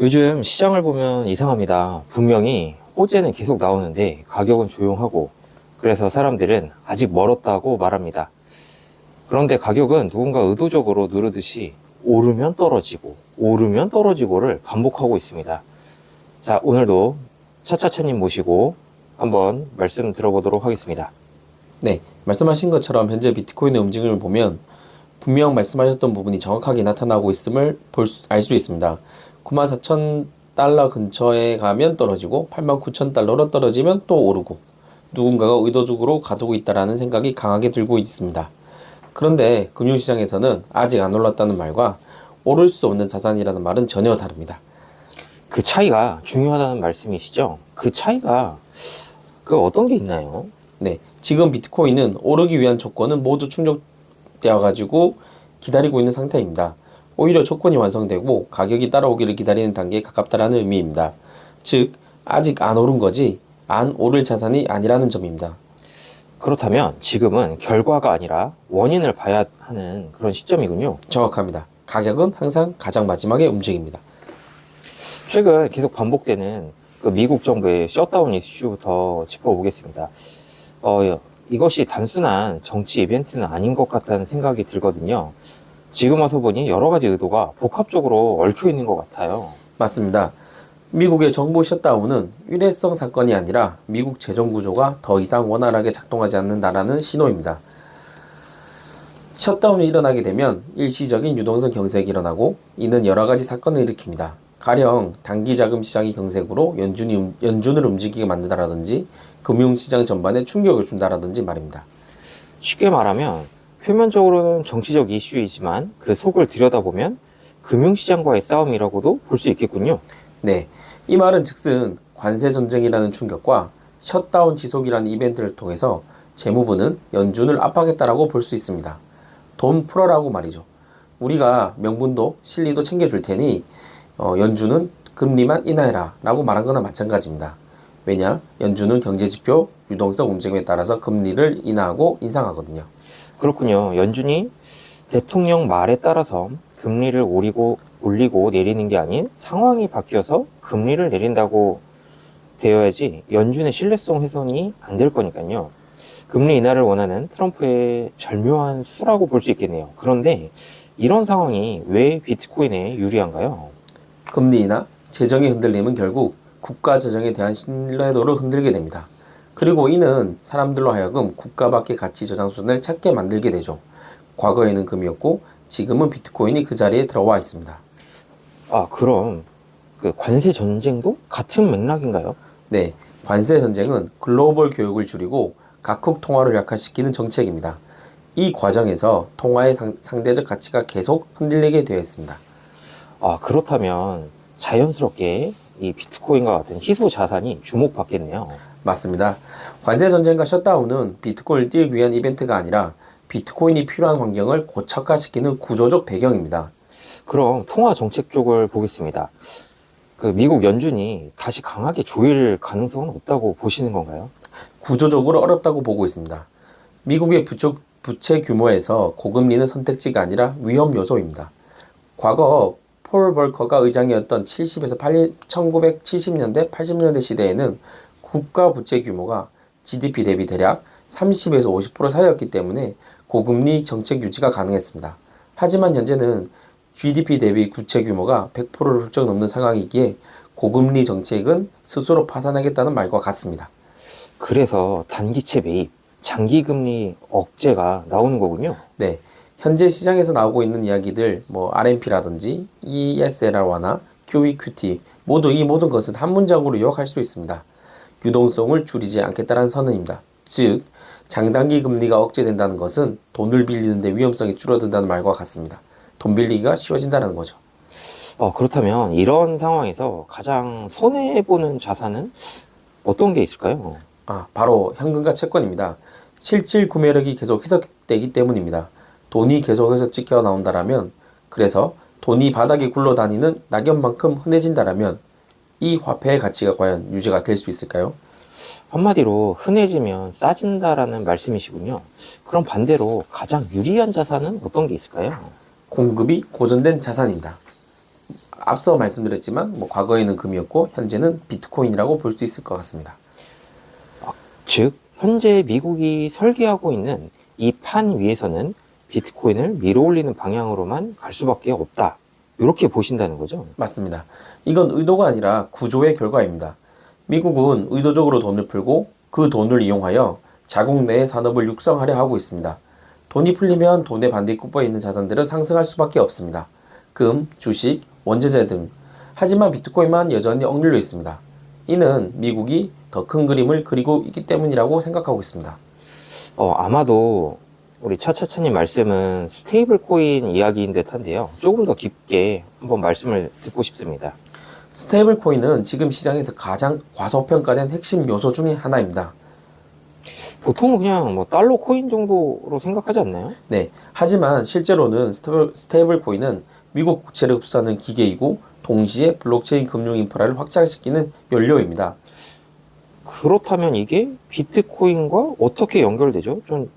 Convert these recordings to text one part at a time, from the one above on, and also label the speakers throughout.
Speaker 1: 요즘 시장을 보면 이상합니다. 분명히 호재는 계속 나오는데 가격은 조용하고, 그래서 사람들은 아직 멀었다고 말합니다. 그런데 가격은 누군가 의도적으로 누르듯이 오르면 떨어지고 오르면 떨어지고를 반복하고 있습니다. 자, 오늘도 차차차님 모시고 한번 말씀 들어보도록 하겠습니다.
Speaker 2: 네, 말씀하신 것처럼 현재 비트코인의 움직임을 보면 분명 말씀하셨던 부분이 정확하게 나타나고 있음을 알 수 있습니다. 94,000달러 근처에 가면 떨어지고 89,000달러로 떨어지면 또 오르고 누군가가 의도적으로 가두고 있다라는 생각이 강하게 들고 있습니다. 그런데 금융시장에서는 아직 안 올랐다는 말과 오를 수 없는 자산이라는 말은 전혀 다릅니다.
Speaker 1: 그 차이가 중요하다는 말씀이시죠? 그 차이가 어떤 게 있나요?
Speaker 2: 네, 지금 비트코인은 오르기 위한 조건은 모두 충족되어 가지고 기다리고 있는 상태입니다. 오히려 조건이 완성되고 가격이 따라오기를 기다리는 단계에 가깝다라는 의미입니다. 즉, 아직 안 오른 거지 안 오를 자산이 아니라는 점입니다.
Speaker 1: 그렇다면 지금은 결과가 아니라 원인을 봐야 하는 그런 시점이군요.
Speaker 2: 정확합니다. 가격은 항상 가장 마지막에 움직입니다.
Speaker 1: 최근 계속 반복되는 그 미국 정부의 셧다운 이슈부터 짚어보겠습니다. 이것이 단순한 정치 이벤트는 아닌 것 같다는 생각이 들거든요. 지금 와서 보니 여러 가지 의도가 복합적으로 얽혀 있는 것 같아요.
Speaker 2: 맞습니다. 미국의 정부 셧다운은 일회성 사건이 아니라 미국 재정 구조가 더 이상 원활하게 작동하지 않는다라는 신호입니다. 셧다운이 일어나게 되면 일시적인 유동성 경색이 일어나고 이는 여러 가지 사건을 일으킵니다. 가령 단기 자금 시장이 경색으로 연준을 움직이게 만든다라든지 금융시장 전반에 충격을 준다라든지 말입니다.
Speaker 1: 쉽게 말하면 표면적으로는 정치적 이슈이지만 그 속을 들여다보면 금융시장과의 싸움이라고도 볼 수 있겠군요.
Speaker 2: 네, 이 말은 즉슨 관세 전쟁이라는 충격과 셧다운 지속이라는 이벤트를 통해서 재무부는 연준을 압박했다라고 볼 수 있습니다. 돈 풀어라고 말이죠. 우리가 명분도 실리도 챙겨줄 테니 연준은 금리만 인하해라 라고 말한 거나 마찬가지입니다. 왜냐? 연준은 경제지표 유동성 움직임에 따라서 금리를 인하하고 인상하거든요.
Speaker 1: 그렇군요. 연준이 대통령 말에 따라서 금리를 올리고 내리는 게 아닌 상황이 바뀌어서 금리를 내린다고 되어야지 연준의 신뢰성 훼손이 안 될 거니까요. 금리 인하를 원하는 트럼프의 절묘한 수라고 볼 수 있겠네요. 그런데 이런 상황이 왜 비트코인에 유리한가요?
Speaker 2: 금리 인하, 재정의 흔들림은 결국 국가 재정에 대한 신뢰도를 흔들게 됩니다. 그리고 이는 사람들로 하여금 국가 밖의 가치 저장 수단을 찾게 만들게 되죠. 과거에는 금이었고 지금은 비트코인이 그 자리에 들어와 있습니다.
Speaker 1: 그럼 그 관세 전쟁도 같은 맥락인가요?
Speaker 2: 네, 관세 전쟁은 글로벌 교육을 줄이고 각국 통화를 약화시키는 정책입니다. 이 과정에서 통화의 상대적 가치가 계속 흔들리게 되어 있습니다.
Speaker 1: 그렇다면 자연스럽게 이 비트코인과 같은 희소 자산이 주목받겠네요.
Speaker 2: 맞습니다. 관세 전쟁과 셧다운은 비트코인을 띄우기 위한 이벤트가 아니라 비트코인이 필요한 환경을 고착화시키는 구조적 배경입니다.
Speaker 1: 그럼 통화 정책 쪽을 보겠습니다. 그 미국 연준이 다시 강하게 조일 가능성은 없다고 보시는 건가요?
Speaker 2: 구조적으로 어렵다고 보고 있습니다. 미국의 부채 규모에서 고금리는 선택지가 아니라 위험 요소입니다. 과거 폴 벌커가 의장이었던 1970년대, 80년대 시대에는 국가 부채 규모가 GDP 대비 대략 30에서 50% 사이였기 때문에 고금리 정책 유지가 가능했습니다. 하지만 현재는 GDP 대비 부채 규모가 100%를 훌쩍 넘는 상황이기에 고금리 정책은 스스로 파산하겠다는 말과 같습니다.
Speaker 1: 그래서 단기채 매입, 장기금리 억제가 나오는 거군요.
Speaker 2: 네, 현재 시장에서 나오고 있는 이야기들 RMP라든지 ESLR 완화, QE/QT 모두 이 모든 것은 한 문장으로 요약할 수 있습니다. 유동성을 줄이지 않겠다는 선언입니다. 즉, 장단기 금리가 억제된다는 것은 돈을 빌리는 데 위험성이 줄어든다는 말과 같습니다. 돈 빌리기가 쉬워진다는 거죠.
Speaker 1: 그렇다면 이런 상황에서 가장 손해보는 자산은 어떤 게 있을까요?
Speaker 2: 바로 현금과 채권입니다. 실질 구매력이 계속 희석되기 때문입니다. 돈이 계속해서 찍혀 나온다라면, 그래서 돈이 바닥에 굴러다니는 낙엽만큼 흔해진다라면 이 화폐의 가치가 과연 유지가 될 수 있을까요?
Speaker 1: 한마디로 흔해지면 싸진다라는 말씀이시군요. 그럼 반대로 가장 유리한 자산은 어떤 게 있을까요?
Speaker 2: 공급이 고전된 자산입니다. 앞서 말씀드렸지만 뭐 과거에는 금이었고 현재는 비트코인이라고 볼 수 있을 것 같습니다.
Speaker 1: 즉, 현재 미국이 설계하고 있는 이 판 위에서는 비트코인을 밀어올리는 방향으로만 갈 수밖에 없다. 이렇게 보신다는 거죠?
Speaker 2: 맞습니다. 이건 의도가 아니라 구조의 결과입니다. 미국은 의도적으로 돈을 풀고 그 돈을 이용하여 자국 내의 산업을 육성하려 하고 있습니다. 돈이 풀리면 돈의 반대급부에 있는 자산들은 상승할 수밖에 없습니다. 금, 주식, 원자재 등. 하지만 비트코인만 여전히 억눌려 있습니다. 이는 미국이 더 큰 그림을 그리고 있기 때문이라고 생각하고 있습니다.
Speaker 1: 아마도 우리 차차차님 말씀은 스테이블 코인 이야기인 듯 한데요. 조금 더 깊게 한번 말씀을 듣고 싶습니다.
Speaker 2: 스테이블 코인은 지금 시장에서 가장 과소평가된 핵심 요소 중에 하나입니다.
Speaker 1: 보통은 그냥 뭐 달러 코인 정도로 생각하지 않나요?
Speaker 2: 네, 하지만 실제로는 스테이블 코인은 미국 국채를 흡수하는 기계이고 동시에 블록체인 금융 인프라를 확장시키는 연료입니다.
Speaker 1: 그렇다면 이게 비트코인과 어떻게 연결되죠? 좀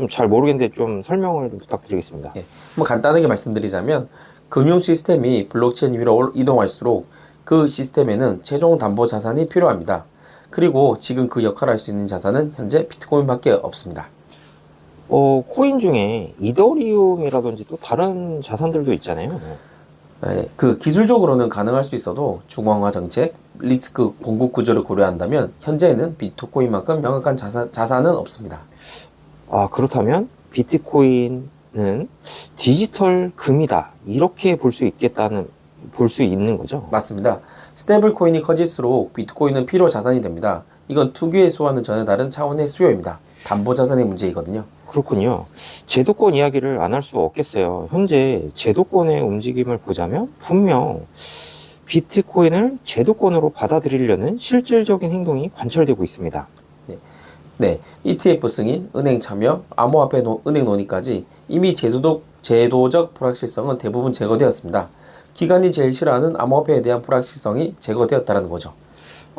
Speaker 1: 잘 모르겠는데 좀 설명을 좀 부탁드리겠습니다.
Speaker 2: 예, 한번 간단하게 말씀드리자면 금융 시스템이 블록체인 위로 이동할수록 그 시스템에는 최종 담보 자산이 필요합니다. 그리고 지금 그 역할을 할 수 있는 자산은 현재 비트코인밖에 없습니다.
Speaker 1: 코인 중에 이더리움이라든지 또 다른 자산들도 있잖아요.
Speaker 2: 네, 그 기술적으로는 가능할 수 있어도 중앙화 정책, 리스크 공급 구조를 고려한다면 현재는 비트코인만큼 명확한 자산은 없습니다.
Speaker 1: 그렇다면 비트코인은 디지털 금이다. 이렇게 볼 수 있는 거죠.
Speaker 2: 맞습니다. 스테이블 코인이 커질수록 비트코인은 필요 자산이 됩니다. 이건 투기의 수와는 전혀 다른 차원의 수요입니다. 담보 자산의 문제이거든요.
Speaker 1: 그렇군요. 제도권 이야기를 안 할 수 없겠어요. 현재 제도권의 움직임을 보자면 분명 비트코인을 제도권으로 받아들이려는 실질적인 행동이 관철되고 있습니다.
Speaker 2: 네, ETF 승인, 은행 참여, 암호화폐 은행 논의까지 이미 제도적 불확실성은 대부분 제거되었습니다. 기관이 제일 싫어하는 암호화폐에 대한 불확실성이 제거되었다는 거죠.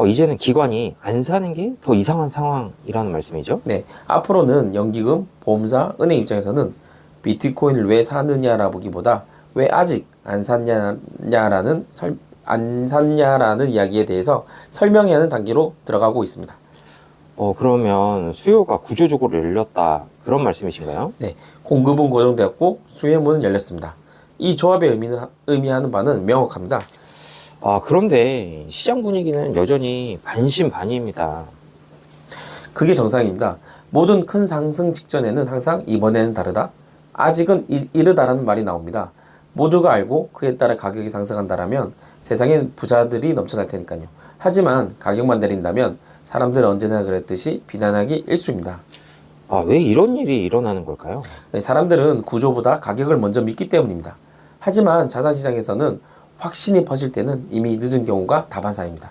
Speaker 1: 이제는 기관이 안 사는 게 더 이상한 상황이라는 말씀이죠?
Speaker 2: 네, 앞으로는 연기금, 보험사, 은행 입장에서는 비트코인을 왜 사느냐라 보기보다 왜 아직 안 샀냐라는 이야기에 대해서 설명해야 하는 단계로 들어가고 있습니다.
Speaker 1: 그러면 수요가 구조적으로 열렸다. 그런 말씀이신가요?
Speaker 2: 네, 공급은 고정되었고 수요의 문은 열렸습니다. 이 조합의 의미하는 바는 명확합니다.
Speaker 1: 그런데 시장 분위기는 여전히 반신반의입니다.
Speaker 2: 그게 정상입니다. 모든 큰 상승 직전에는 항상 이번에는 다르다, 아직은 이르다라는 말이 나옵니다. 모두가 알고 그에 따라 가격이 상승한다라면 세상엔 부자들이 넘쳐날 테니까요. 하지만 가격만 내린다면 사람들은 언제나 그랬듯이 비난하기 일쑤입니다.
Speaker 1: 왜 이런 일이 일어나는 걸까요?
Speaker 2: 네, 사람들은 구조보다 가격을 먼저 믿기 때문입니다. 하지만 자산시장에서는 확신이 퍼질 때는 이미 늦은 경우가 다반사입니다.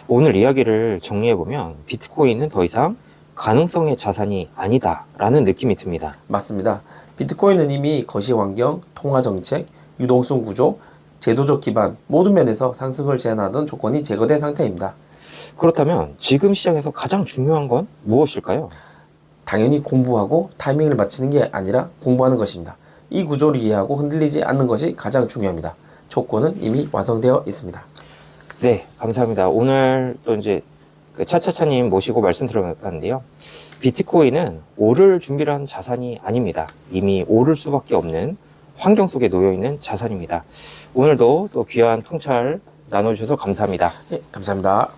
Speaker 1: 오늘 이야기를 정리해보면 비트코인은 더 이상 가능성의 자산이 아니다라는 느낌이 듭니다.
Speaker 2: 맞습니다. 비트코인은 이미 거시환경, 통화정책, 유동성 구조, 제도적 기반 모든 면에서 상승을 제한하던 조건이 제거된 상태입니다.
Speaker 1: 그렇다면 지금 시장에서 가장 중요한 건 무엇일까요?
Speaker 2: 당연히 공부하고 타이밍을 맞추는 게 아니라 공부하는 것입니다. 이 구조를 이해하고 흔들리지 않는 것이 가장 중요합니다. 조건은 이미 완성되어 있습니다.
Speaker 1: 네, 감사합니다. 오늘 또 이제 차차차님 모시고 말씀 들어봤는데요. 비트코인은 오를 준비를 한 자산이 아닙니다. 이미 오를 수밖에 없는 환경 속에 놓여 있는 자산입니다. 오늘도 또 귀한 통찰 나눠주셔서 감사합니다.
Speaker 2: 네, 감사합니다.